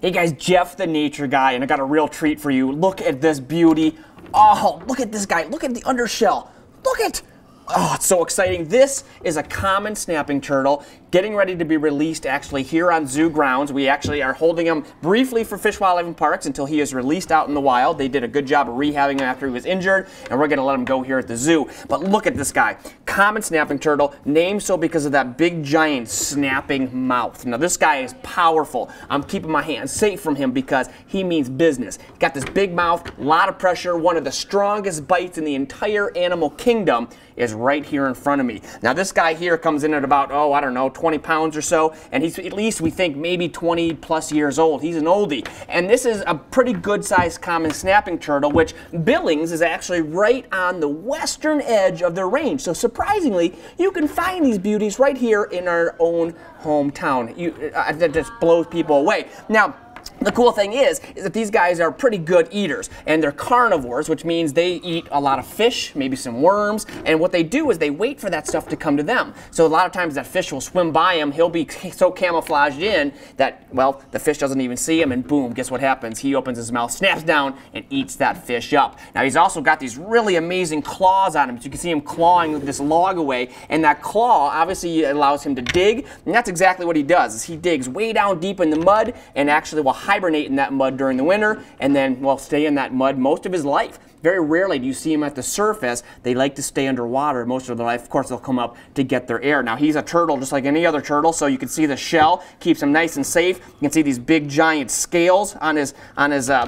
Hey guys, Jeff the nature guy, and I got a real treat for you. Look at this beauty. Oh, look at this guy. Look at the undershell. Look at, oh, it's so exciting. This is a common snapping turtle getting ready to be released actually here on zoo grounds. We actually are holding him briefly for Fish, Wildlife, and Parks until he is released out in the wild. They did a good job of rehabbing him after he was injured, and we're going to let him go here at the zoo. But look at this guy. Common snapping turtle, named so because of that big, giant snapping mouth. Now, this guy is powerful. I'm keeping my hands safe from him because he means business. Got this big mouth, a lot of pressure, one of the strongest bites in the entire animal kingdom is right here in front of me. Now, this guy here comes in at about, oh, I don't know, 20 pounds or so, and he's at least, we think, maybe 20 plus years old. He's an oldie. And this is a pretty good-sized common snapping turtle, which Billings is actually right on the western edge of their range. So surprisingly, you can find these beauties right here in our own hometown. That just blows people away. Now, the cool thing is that these guys are pretty good eaters, and they're carnivores, which means they eat a lot of fish, maybe some worms, and what they do is they wait for that stuff to come to them. So a lot of times that fish will swim by him, he'll be so camouflaged in that, well, the fish doesn't even see him, and boom, guess what happens? He opens his mouth, snaps down, and eats that fish up. Now he's also got these really amazing claws on him, so you can see him clawing this log away, and that claw obviously allows him to dig, and that's exactly what he does, is he digs way down deep in the mud, and actually will hibernate in that mud during the winter, and then, well, stay in that mud most of his life. Very rarely do you see them at the surface. They like to stay underwater most of their life. Of course, they'll come up to get their air. Now, he's a turtle just like any other turtle, so you can see the shell keeps him nice and safe. You can see these big, giant scales on his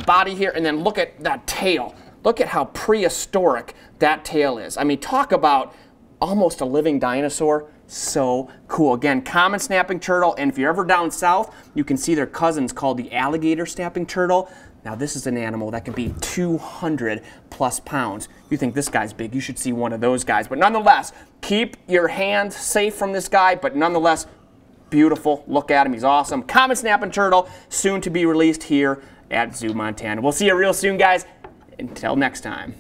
body here, and then look at that tail. Look at how prehistoric that tail is. I mean, talk about almost a living dinosaur. So cool. Again, common snapping turtle, and if you're ever down south, you can see their cousins called the alligator snapping turtle. Now, this is an animal that can be 200 plus pounds. You think this guy's big, you should see one of those guys. But nonetheless, keep your hands safe from this guy, but nonetheless, beautiful. Look at him, he's awesome. Common snapping turtle, soon to be released here at ZooMontana. We'll see you real soon, guys. Until next time.